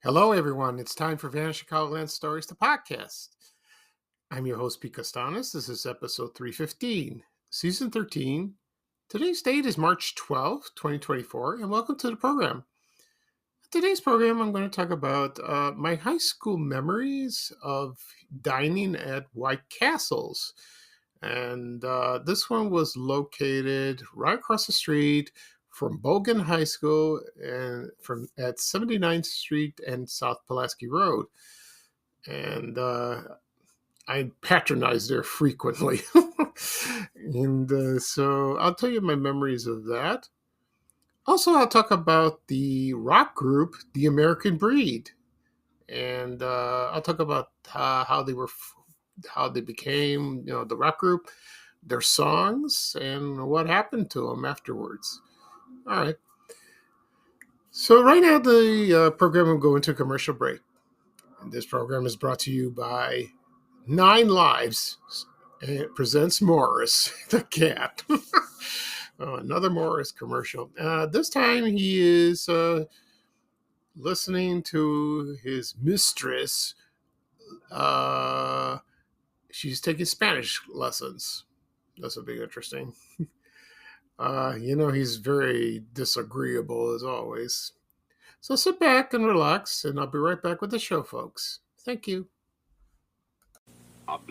Hello, everyone. It's time for Vanishing Chicagoland Stories, the podcast. I'm your host, Pete Costanis. This is episode 315, season 13. Today's date is March 12th, 2024, and welcome to the program. Today's program, I'm going to talk about my high school memories of dining at White Castles. And this one was located right across the street from Bogan High School and from at 79th Street and South Pulaski Road. And I patronize there frequently. And so I'll tell you my memories of that. Also, I'll talk about the rock group, The American Breed. And I'll talk about how they became, the rock group, their songs, and what happened to them afterwards. All right. So right now, the program will go into a commercial break. And this program is brought to you by 9 Lives. And it presents Morris, the cat. Oh, another Morris commercial. This time he is listening to his mistress. She's taking Spanish lessons. This will be interesting. He's very disagreeable as always. So sit back and relax, and I'll be right back with the show, folks. Thank you.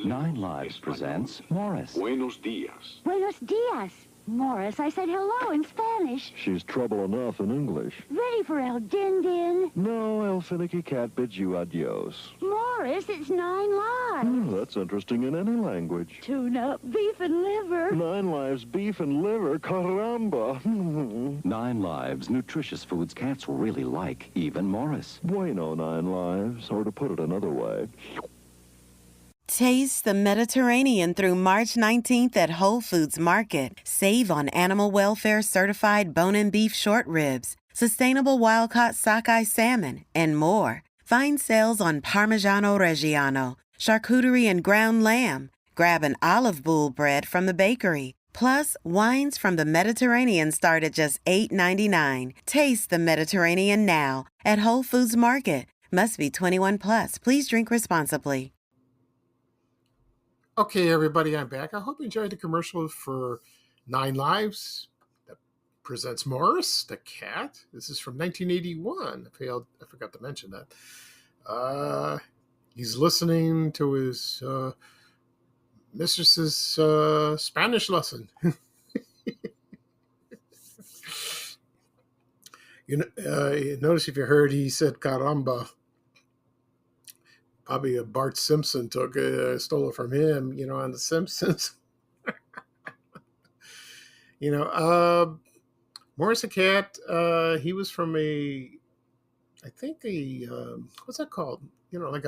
9 Lives presents Morris. Buenos dias. Buenos dias. Morris, I said hello in Spanish. She's trouble enough in English. Ready for El Din Din. No, El Finicky Cat bids you adios. Morris, it's 9 Lives. That's interesting in any language. Tune up beef and liver. 9 Lives beef and liver, caramba. 9 Lives, nutritious foods cats really like, even Morris. Bueno, 9 Lives, or to put it another way. Taste the Mediterranean through March 19th at Whole Foods Market. Save on animal welfare certified bone and beef short ribs, sustainable wild-caught sockeye salmon, and more. Find sales on Parmigiano Reggiano, charcuterie and ground lamb. Grab an olive boule bread from the bakery. Plus, wines from the Mediterranean start at just $8.99. Taste the Mediterranean now at Whole Foods Market. Must be 21 plus. Please drink responsibly. Okay, everybody, I'm back. I hope you enjoyed the commercial for 9 Lives that presents Morris, the cat. This is from 1981. I forgot to mention that. He's listening to his mistress's Spanish lesson. Notice if you heard he said caramba. Probably Bart Simpson stole it from him, on The Simpsons. Morris the cat, he was from what's that called? Like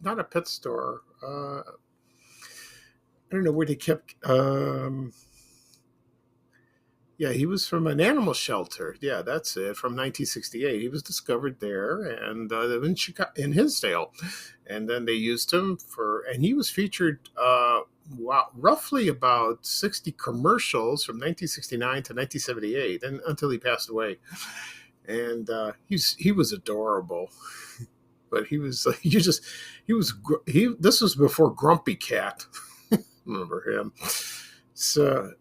not a pet store. I don't know where they kept, he was from an animal shelter. Yeah, that's it, from 1968. He was discovered there and in Chicago, in Hinsdale. And then they used him and he was featured roughly about 60 commercials from 1969 to 1978, and until he passed away. And he was adorable. But this was before Grumpy Cat. Remember him. So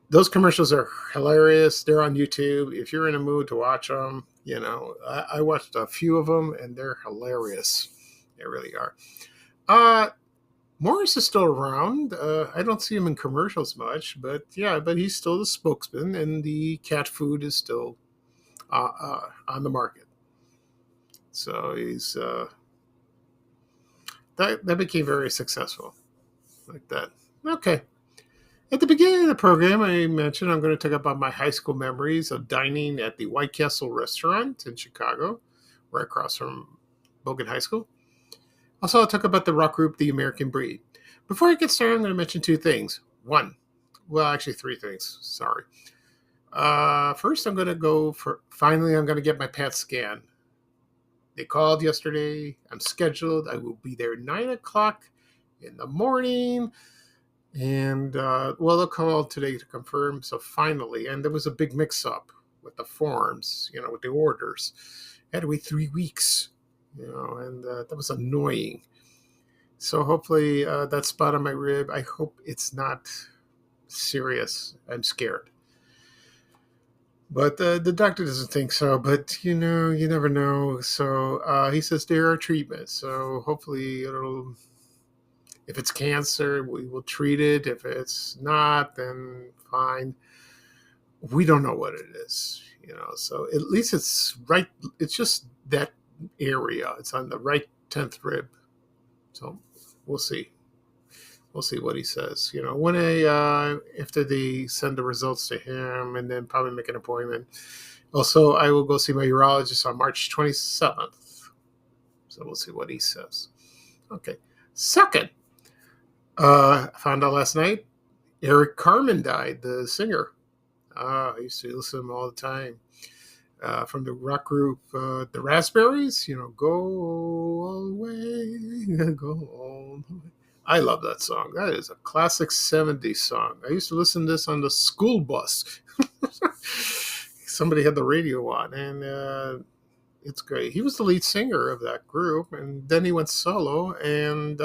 those commercials are hilarious. They're on YouTube. If you're in a mood to watch them, I watched a few of them, and they're hilarious. They really are. Morris is still around. I don't see him in commercials much, but he's still the spokesman, and the cat food is still on the market. So he's that became very successful, like that. Okay. At the beginning of the program, I mentioned I'm going to talk about my high school memories of dining at the White Castle restaurant in Chicago, right across from Bogan High School. Also, I'll talk about the rock group, The American Breed. Before I get started, I'm going to mention two things. Actually three things. Sorry. First, I'm going to get my PET scan. They called yesterday. I'm scheduled. I will be there 9 o'clock in the morning. And, they'll call today to confirm. So finally, and there was a big mix-up with the forms, with the orders. I had to wait 3 weeks, and that was annoying. So hopefully that spot on my rib, I hope it's not serious. I'm scared. But the doctor doesn't think so. But, you never know. So he says there are treatments. So hopefully if it's cancer, we will treat it. If it's not, then fine. We don't know what it is, So at least it's right. It's just that area. It's on the right 10th rib. So we'll see. We'll see what he says. When after they send the results to him, and then probably make an appointment. Also, I will go see my urologist on March 27th. So we'll see what he says. Okay. Second, I found out last night, Eric Carmen died, the singer. I used to listen to him all the time. From the rock group, the Raspberries, go all the way, go all the way. I love that song. That is a classic 70s song. I used to listen to this on the school bus. Somebody had the radio on, and it's great. He was the lead singer of that group, and then he went solo, and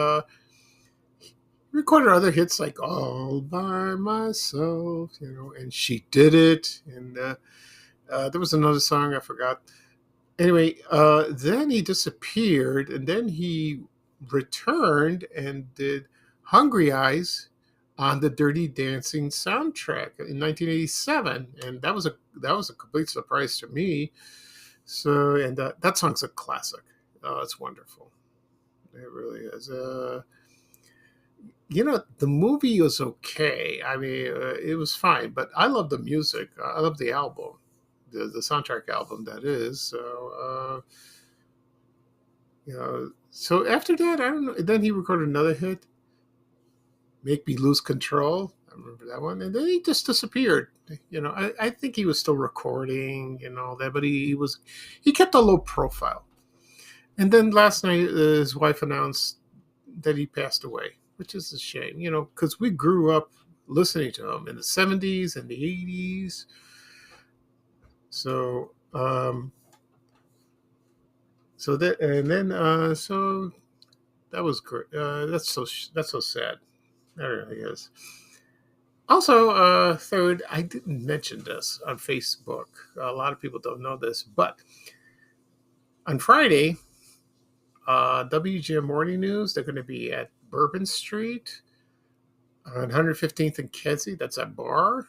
recorded other hits like All By Myself, and She Did It, and there was another song I forgot. Anyway, then he disappeared, and then he returned and did Hungry Eyes on the Dirty Dancing soundtrack in 1987, and that was a complete surprise to me. So, and that song's a classic. Oh, it's wonderful. It really is. The movie was okay. I mean, it was fine, but I love the music. I love the album, the soundtrack album, that is. So, so after that, I don't know. Then he recorded another hit, Make Me Lose Control. I remember that one. And then he just disappeared. I think he was still recording and all that, but he kept a low profile. And then last night, his wife announced that he passed away, which is a shame, because we grew up listening to him in the 70s and the 80s. So, so that was great. That's so sad. That really is. Also, third, I didn't mention this on Facebook. A lot of people don't know this, but on Friday, WGN Morning News, they're going to be at Bourbon Street on 115th and Kedzie. That's a bar.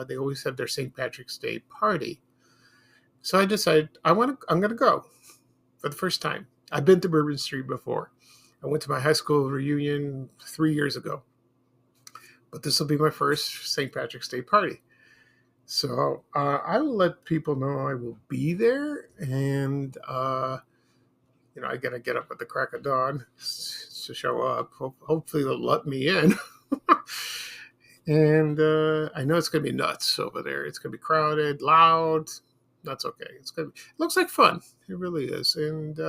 They always have their St. Patrick's Day party. So I decided I'm going to go for the first time. I've been to Bourbon Street before. I went to my high school reunion 3 years ago. But this will be my first St. Patrick's Day party. So I will let people know I will be there. And, I got to get up at the crack of dawn to show up. Hopefully they'll let me in. And I know it's going to be nuts over there. It's going to be crowded, loud. That's okay. It looks like fun. It really is. And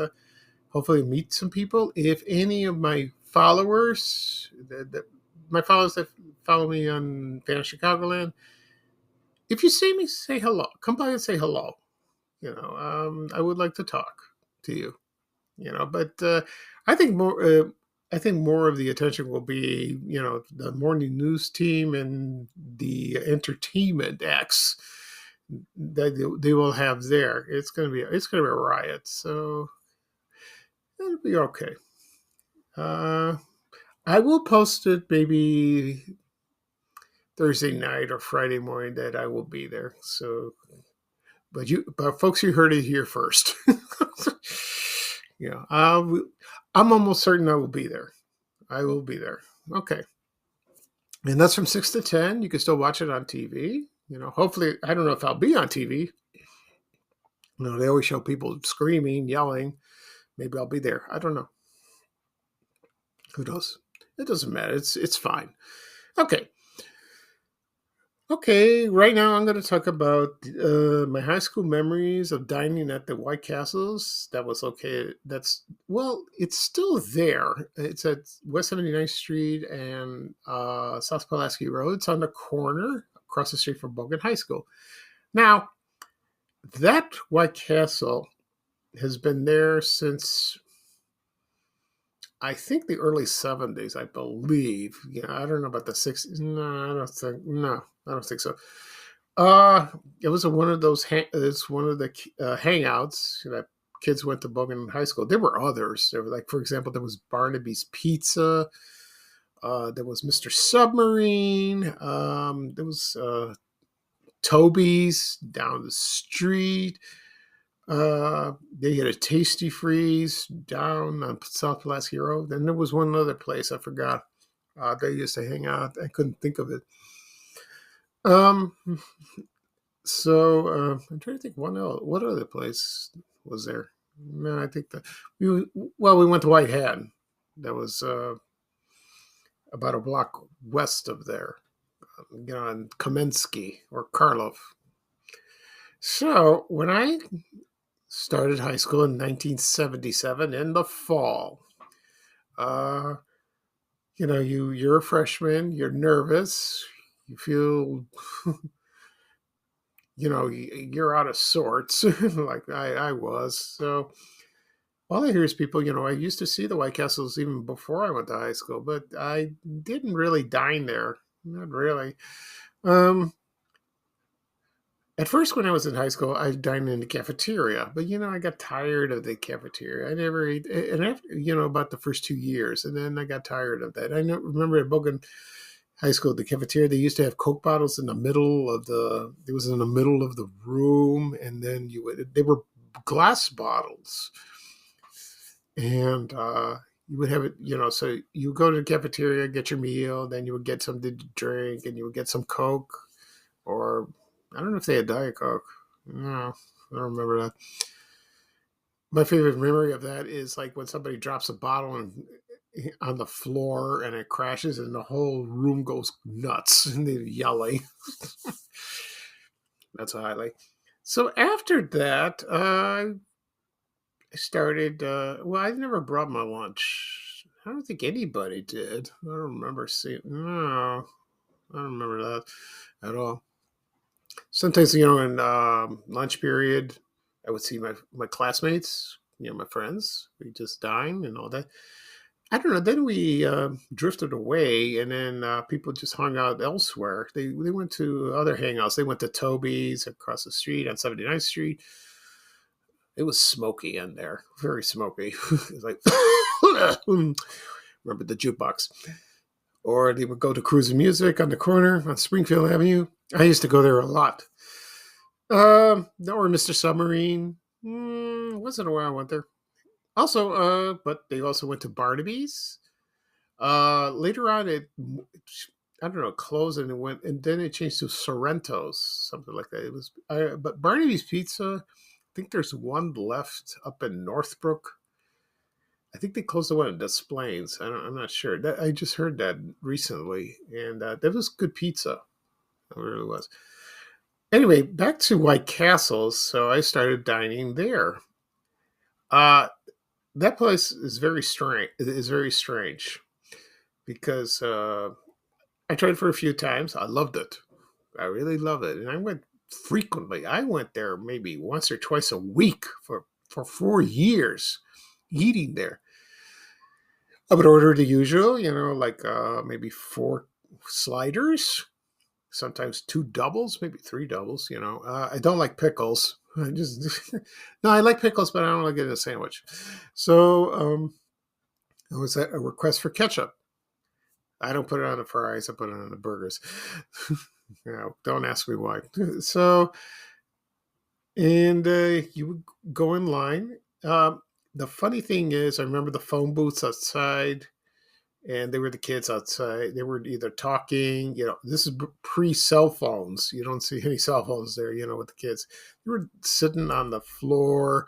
hopefully meet some people. If any of my followers, my followers that follow me on Vanish Chicagoland, if you see me, say hello. Come by and say hello. I would like to talk to you. But I think more. I think more of the attention will be, the morning news team and the entertainment acts that they will have there. It's gonna be a riot. So it'll be okay. I will post it maybe Thursday night or Friday morning that I will be there. So, but folks, you heard it here first. I'm almost certain I will be there. I will be there. Okay. And that's from 6 to 10. You can still watch it on TV. Hopefully, I don't know if I'll be on TV. They always show people screaming, yelling. Maybe I'll be there. I don't know. Who knows? It doesn't matter. It's fine. Okay. Okay, right now I'm going to talk about my high school memories of dining at the White Castles. That was okay. It's still there. It's at West 79th Street and South Pulaski Road. It's on the corner across the street from Bogan High School. Now, that White Castle has been there since, I think, the early 70s, I believe. I don't know about the 60s. No, I don't think so. It was one of those. It's one of the hangouts that kids went to Bogan High School. There were others. There were, like, for example, there was Barnaby's Pizza. There was Mr. Submarine. There was Toby's down the street. They had a Tasty Freeze down on South Pulaski Road. Then there was one other place I forgot. They used to hang out. I couldn't think of it. So I'm trying to think what other place was there? No, I think that we went to White Hat. That was about a block west of there, on Kamensky or Karlov. So when I started high school in 1977 in the fall, you're a freshman, you're nervous, you feel, you're out of sorts, like I was. So all I hear is people, I used to see the White Castles even before I went to high school, but I didn't really dine there. Not really. At first, when I was in high school, I dined in the cafeteria, but I got tired of the cafeteria. I never ate, and after, about the first 2 years, and then I got tired of that. I remember at Bogan High School, the cafeteria, they used to have Coke bottles in the middle of the room, and then they were glass bottles, and you would have it, so you would go to the cafeteria, get your meal, then you would get something to drink, and you would get some Coke, or I don't know if they had Diet Coke. No, I don't remember that. My favorite memory of that is like when somebody drops a bottle on the floor and it crashes and the whole room goes nuts and they're yelling. That's what I like. So after that, I started, I never brought my lunch. I don't think anybody did. I don't remember no, I don't remember that at all. Sometimes, in lunch period, I would see my classmates, my friends. We just dine and all that. I don't know. Then we drifted away, and then people just hung out elsewhere. They went to other hangouts. They went to Toby's across the street on 79th Street. It was smoky in there, very smoky. It was like, remember the jukebox. Or they would go to Cruising Music on the corner on Springfield Avenue. I used to go there a lot. Or Mr. Submarine. Wasn't a while I went there. Also, but they also went to Barnaby's. Later on, I don't know, closed and then it changed to Sorrento's, something like that. It was, but Barnaby's Pizza, I think there's one left up in Northbrook. I think they closed the one in Des Plaines. I'm not sure. I just heard that recently, and that was good pizza. It really was. Anyway, back to White Castles. So I started dining there. That place is very strange. It is very strange because I tried for a few times. I loved it. I really love it, and I went frequently. I went there maybe once or twice a week for 4 years, eating there. I would order the usual, like maybe 4 sliders, sometimes 2 doubles, maybe 3 doubles. I don't like pickles. I like pickles, but I don't like it in a sandwich. So it was a request for ketchup. I don't put it on the fries. I put it on the burgers. Don't ask me why. So, and you would go in line. The funny thing is, I remember the phone booths outside, and they were the kids outside. They were either talking, this is pre-cell phones. You don't see any cell phones there, with the kids. They were sitting on the floor,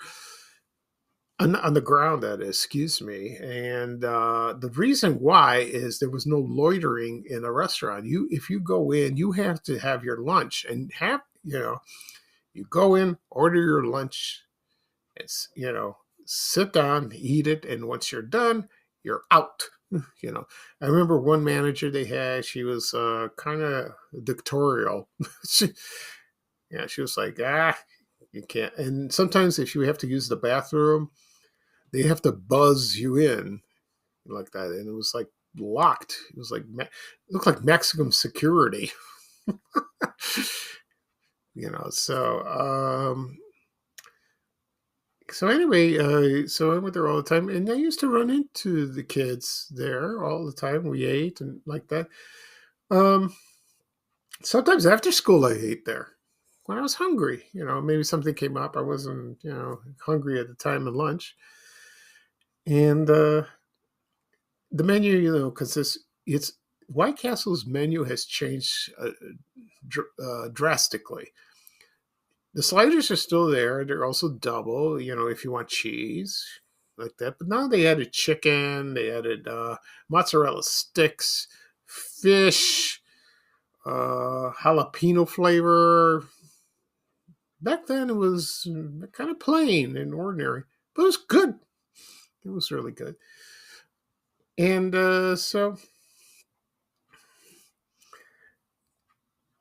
on the ground, that is, excuse me. And the reason why is there was no loitering in a restaurant. If you go in, you have to have your lunch and you go in, order your lunch, it's, sit down, eat it. And once you're done, you're out. I remember one manager they had, she was kind of dictatorial. she was like, you can't. And sometimes if you have to use the bathroom, they have to buzz you in like that. And it was like locked. It was like, it looked like Mexican security. So anyway, so I went there all the time, and I used to run into the kids there all the time. We ate and like that. Sometimes after school, I ate there when I was hungry. Maybe something came up. I wasn't, hungry at the time of lunch. And the menu, because it's White Castle's menu has changed drastically. The sliders are still there. They're also double, if you want cheese, like that. But now they added chicken. They added mozzarella sticks, fish, jalapeno flavor. Back then, it was kind of plain and ordinary, but it was good. It was really good. And so...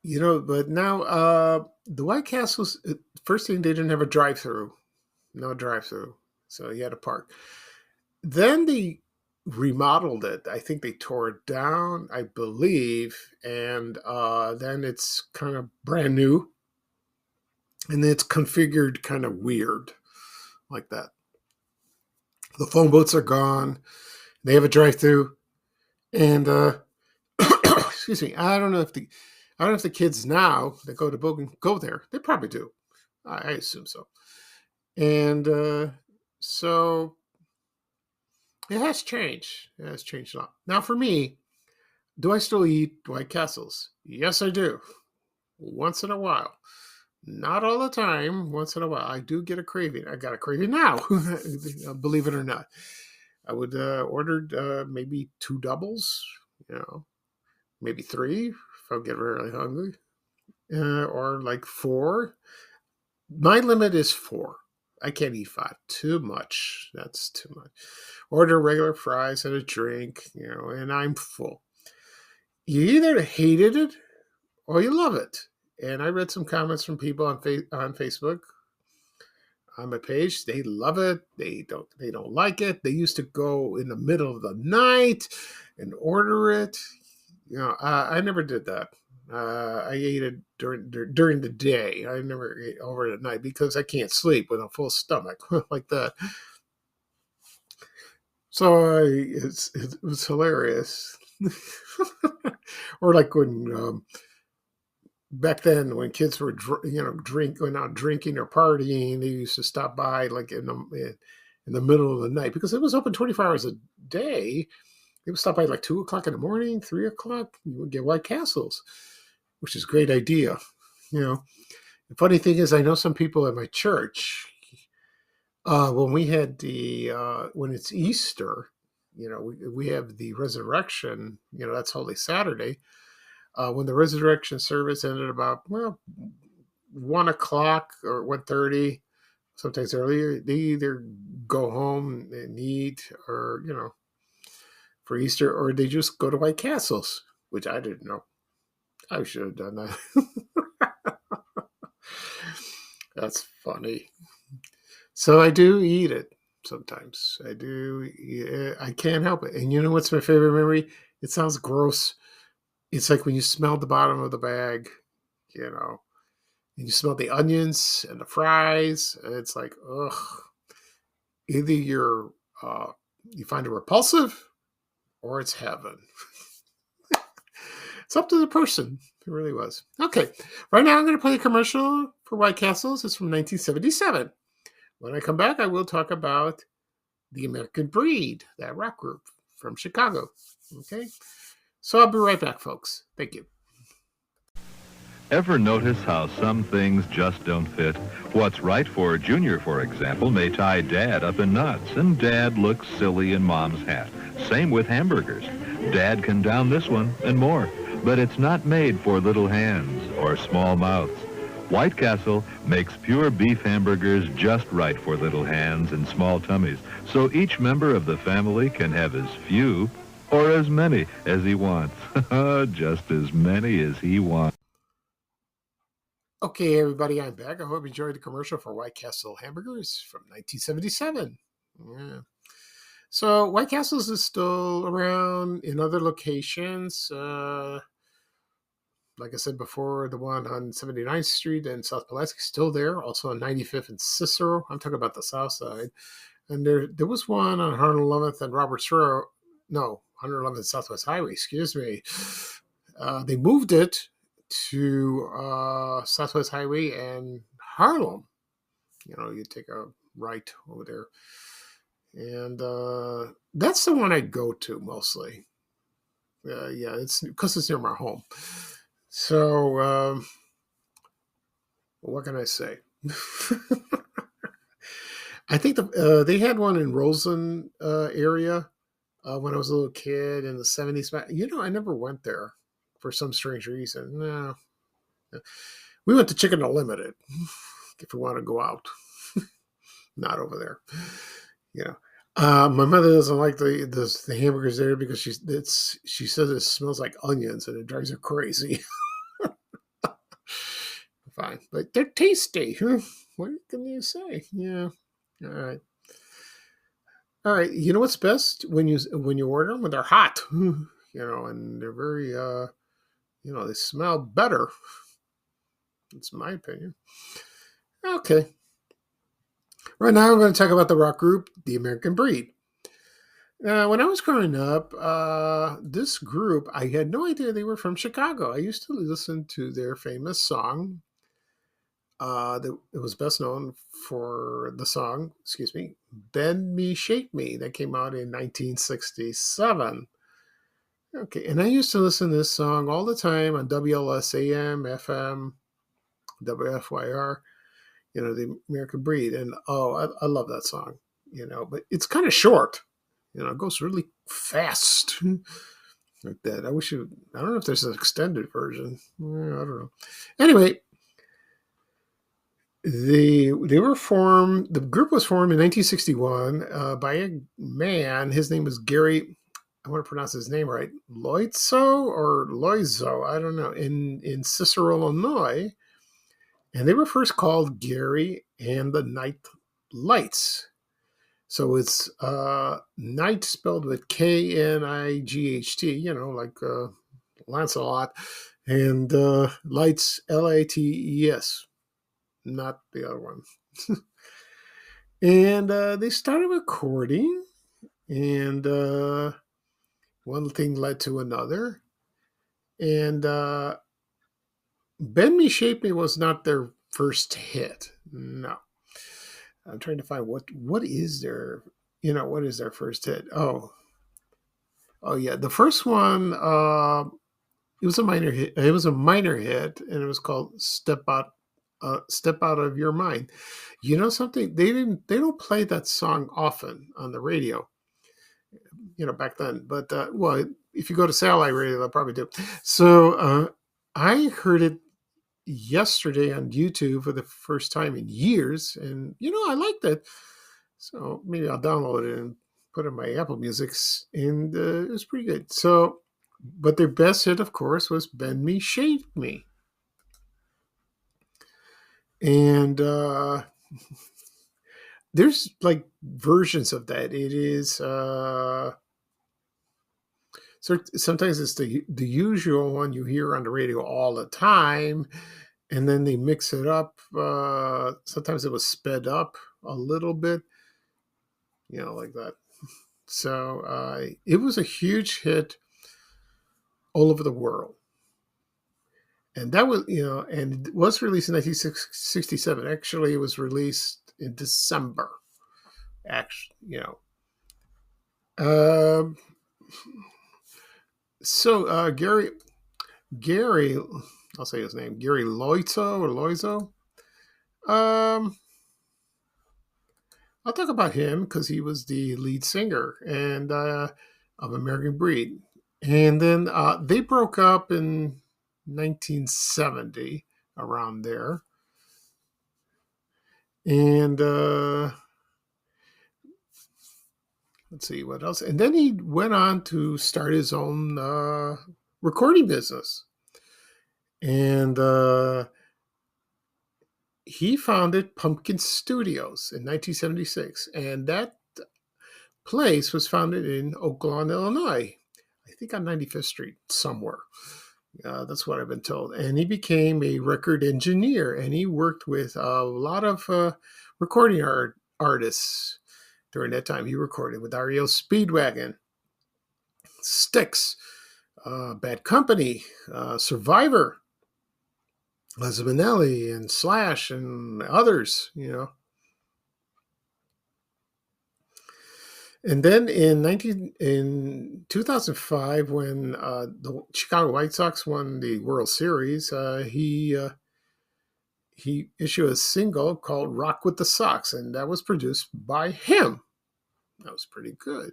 but now the White Castle's, first thing, they didn't have a drive-through. No drive-through. So you had to park. Then they remodeled it. I think they tore it down, I believe. And then it's kind of brand new. And it's configured kind of weird like that. The phone booths are gone. They have a drive-through. And, excuse me, I don't know if the kids now that go to Bogan go there. They probably do. I assume so. And so it has changed. It has changed a lot. Now for me, do I still eat White Castles? Yes, I do. Once in a while. Not all the time. Once in a while. I do get a craving. I got a craving now. Believe it or not. I would order maybe 2 doubles, maybe 3. If I get really hungry, or like 4. My limit is 4. I can't eat 5. Too much. That's too much. Order regular fries and a drink, and I'm full. You either hated it or you love it. And I read some comments from people on Facebook, on my page. They love it. They don't like it. They used to go in the middle of the night and order it. I never did that. I ate it during the day. I never ate over at night because I can't sleep with a full stomach like that. So it was hilarious. Or like when back then, when kids were going out drinking or partying, they used to stop by like in the middle of the night because it was open 24 hours a day. They would stop by like 2 o'clock in the morning, 3 o'clock. You would get White Castles, which is a great idea. The funny thing is, I know some people at my church, when we had when it's Easter, we have the resurrection, that's Holy Saturday. When the resurrection service ended about, 1 o'clock or 1:30, sometimes earlier, they either go home and eat or, for Easter, or they just go to White Castles, which I didn't know. I should have done that. That's funny. So I do eat it sometimes. I do. I can't help it. And you know what's my favorite memory? It sounds gross. It's like when you smell the bottom of the bag, and you smell the onions and the fries. And it's like, ugh. Either you find it repulsive, or it's heaven. It's up to the person. It really was. Okay. Right now I'm going to play a commercial for White Castles. It's from 1977. When I come back, I will talk about the American Breed, that rock group from Chicago. Okay. So I'll be right back, folks. Thank you. Ever notice how some things just don't fit? What's right for Junior, for example, may tie Dad up in knots, and Dad looks silly in Mom's hat. Same with hamburgers. Dad can down this one and more, but it's not made for little hands or small mouths. White Castle makes pure beef hamburgers just right for little hands and small tummies, so each member of the family can have as few or as many as he wants. Just as many as he wants. Okay, everybody, I'm back. I hope you enjoyed the commercial for White Castle hamburgers from 1977. Yeah. So White Castles is still around in other locations. Like I said before, the one on 79th Street and South Pulaski still there. Also on 95th and Cicero. I'm talking about the South Side. And there was one on 111th and Roberts Road. No, 111th Southwest Highway. Excuse me. They moved it to Southwest Highway and Harlem. You know, you take a right over there. And that's the one I go to mostly. Yeah, it's because it's near my home. So, what can I say? I think they had one in Roseland area when I was a little kid in the 70s. You know, I never went there for some strange reason. No. We went to Chicken Unlimited if we want to go out. Not over there. You know. My mother doesn't like the hamburgers there because she says it smells like onions and it drives her crazy. Fine, but they're tasty. What can you say? Yeah. All right. You know what's best when you order them when they're hot. You know, and they're very they smell better. That's my opinion. Okay. Right now, I'm going to talk about the rock group, The American Breed. When I was growing up, this group, I had no idea they were from Chicago. I used to listen to their famous song. It was best known for the song, Bend Me, Shape Me, that came out in 1967. Okay, and I used to listen to this song all the time on WLS AM, FM, WFYR, the American Breed. And I love that song, but it's kind of short. It goes really fast like that. I don't know if there's an extended version. I don't know. Anyway, the group was formed in 1961 by a man. His name was Gary, I want to pronounce his name right, Loizo, I don't know, in Cicero, Illinois. And they were first called Gary and the Night Lights. So it's night spelled with K-N-I-G-H-T, like Lancelot, and lights, L-A-T-E-S, not the other one. And they started recording, and one thing led to another. And Bend Me, Shape Me was not their first hit. No. I'm trying to find what is their first hit. Oh yeah, the first one it was a minor hit. It was a minor hit, and it was called Step Out of Your Mind. You know something? They don't play that song often on the radio. Back then, but if you go to satellite radio, they'll probably do. So I heard it yesterday on YouTube for the first time in years, and I liked it, so maybe I'll download it and put it in my Apple Music, and it was pretty good. So, but their best hit, of course, was Bend Me, Shape Me. And there's like versions of that. It is so sometimes it's the usual one you hear on the radio all the time, and then they mix it up. Sometimes it was sped up a little bit, like that. So it was a huge hit all over the world. And that was, and it was released in 1967. Actually, it was released in December. Actually, So Gary, I'll say his name, Gary Loizo. Um, I'll talk about him because he was the lead singer and of American Breed, and then they broke up in 1970 around there, and let's see what else. And then he went on to start his own recording business, and he founded Pumpkin Studios in 1976, and that place was founded in Oak Lawn, Illinois. I think on 95th Street somewhere. That's what I've been told. And he became a record engineer, and he worked with a lot of recording artists during that time. He recorded with REO Speedwagon, Styx, Bad Company, Survivor, Liza Minnelli, and Slash, and others, And then in 2005, when the Chicago White Sox won the World Series, he issued a single called "Rock with the Sox," and that was produced by him. That was pretty good,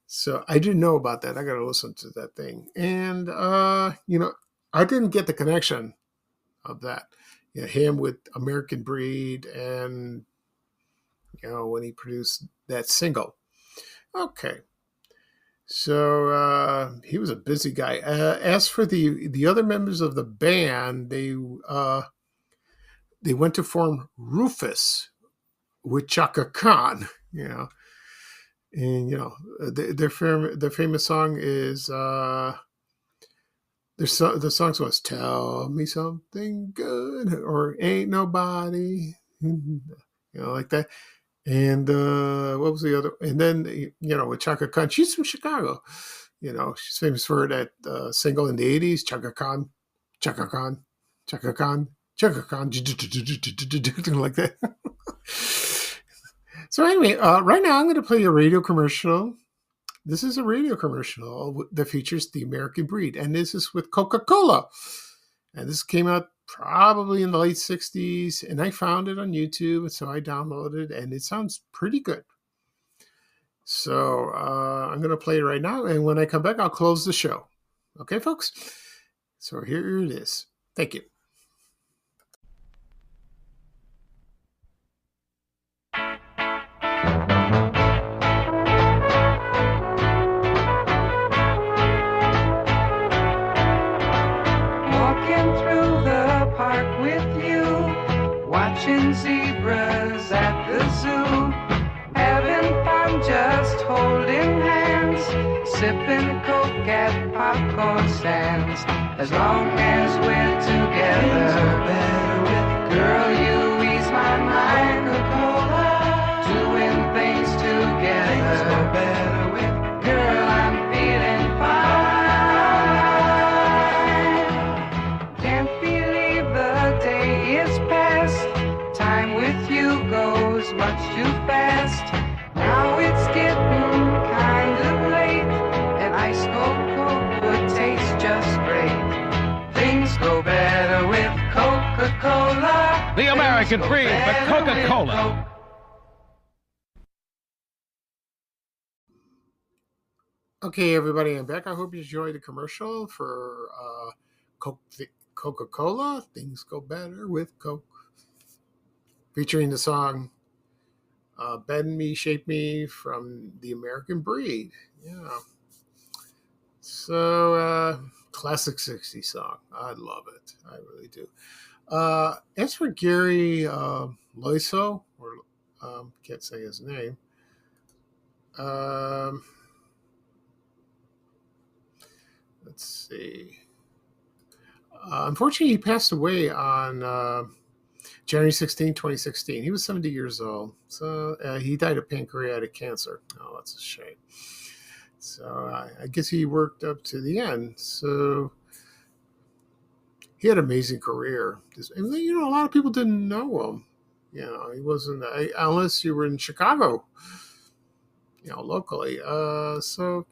So I didn't know about that. I got to listen to that thing, and I didn't get the connection of that. Him with American Breed, and when he produced that single. Okay. So he was a busy guy. As for the other members of the band, they went to form Rufus with Chaka Khan, and their famous song is the song was "Tell Me Something Good" or "Ain't Nobody," like that. And what was the other? And then with Chaka Khan, she's from Chicago. She's famous for that single in the '80s, Chaka Khan, Chaka Khan, Chaka Khan, Chaka Khan, like that. So anyway, right now I'm going to play a radio commercial. This is a radio commercial that features the American Breed, and this is with Coca-Cola. And this came out probably in the late 60s, and I found it on YouTube, so I downloaded it, and it sounds pretty good. So I'm going to play it right now, and when I come back, I'll close the show. Okay, folks? So here it is. Thank you. Watching zebras at the zoo, having fun just holding hands, sipping Coke at popcorn stands. As long as we're together, girl, you ease my mind. Doing things together, girl, I'm feeling fine. Can't believe the day is past. Time with you goes much too fast. Now it's getting kind of late, and ice cold Coke would taste just great. Things go better with Coca-Cola. The American Breed, the Coca-Cola. Okay, everybody, I'm back. I hope you enjoyed the commercial for Coca-Cola. Things go better with Coke. Featuring the song Bend Me, Shape Me from the American Breed. Yeah. So, classic 60s song. I love it. I really do. As for Gary Loizo, or can't say his name. Let's see. Unfortunately, he passed away on January 16, 2016. He was 70 years old. So he died of pancreatic cancer. Oh, that's a shame. So I guess he worked up to the end. So he had an amazing career. A lot of people didn't know him. He wasn't, unless you were in Chicago, locally. So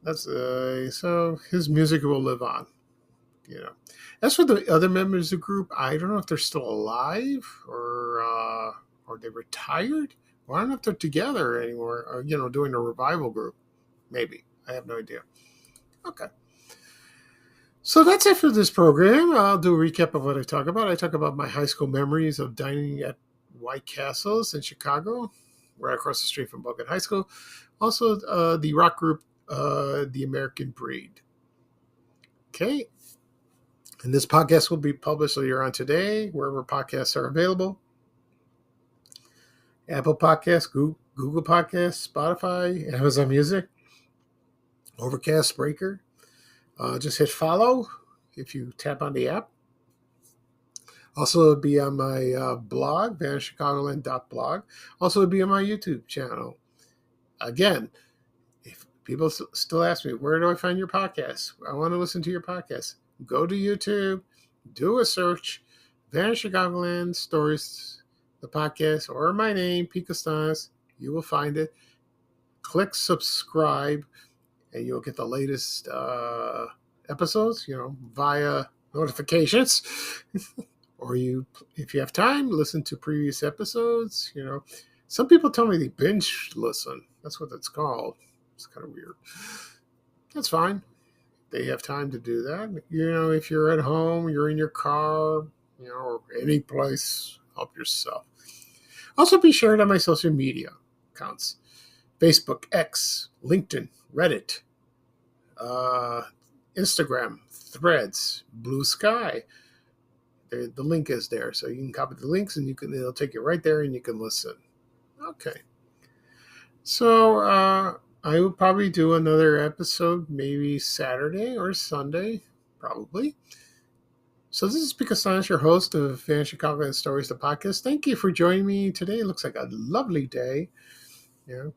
That's so his music will live on. You know. As for the other members of the group, I don't know if they're still alive or they retired. Well, I don't know if they're together anymore. Or, doing a revival group. Maybe. I have no idea. Okay. So that's it for this program. I'll do a recap of what I talk about. I talk about my high school memories of dining at White Castles in Chicago, right across the street from Buckett High School. Also, the rock group, The American Breed. Okay. And this podcast will be published later on today, wherever podcasts are available. Apple Podcasts, Google Podcasts, Spotify, Amazon Music, Overcast, Breaker. Just hit follow if you tap on the app. Also, it'll be on my blog, vanishchicagoland.blog. Also, it'll be on my YouTube channel. Again, if people still ask me, where do I find your podcast? I want to listen to your podcast. Go to YouTube, do a search, Vanish Chicagoland Stories, the podcast, or my name, Pete Costanas. You will find it. Click subscribe, and you'll get the latest episodes, via notifications. Or if you have time, listen to previous episodes. Some people tell me they binge listen. That's what it's called. It's kind of weird. That's fine. They have time to do that. If you're at home, you're in your car, or any place, help yourself. Also be shared on my social media accounts. Facebook, X, LinkedIn, Reddit, Instagram, Threads, Blue Sky. The link is there. So you can copy the links and it'll take you right there and you can listen. Okay. So, I will probably do another episode maybe Saturday or Sunday, probably. So this is Pete Costanas, your host of Vanish Chicagoland Stories, the podcast. Thank you for joining me today. It looks like a lovely day.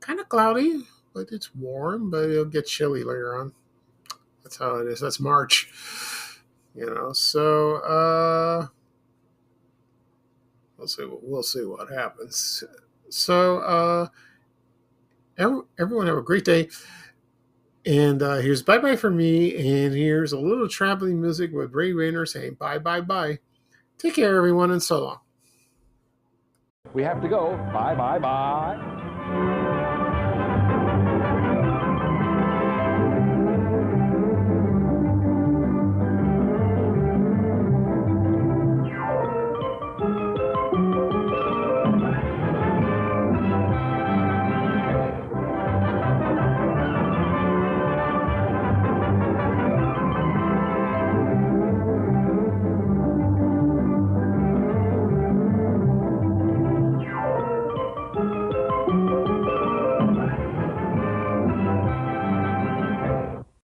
Kind of cloudy, but it's warm, but it'll get chilly later on. That's how it is. That's March. So we'll see what happens. So everyone have a great day. And here's bye-bye for me. And here's a little traveling music with Ray Rayner saying bye, bye, bye. Take care, everyone, and so long. We have to go. Bye, bye, bye.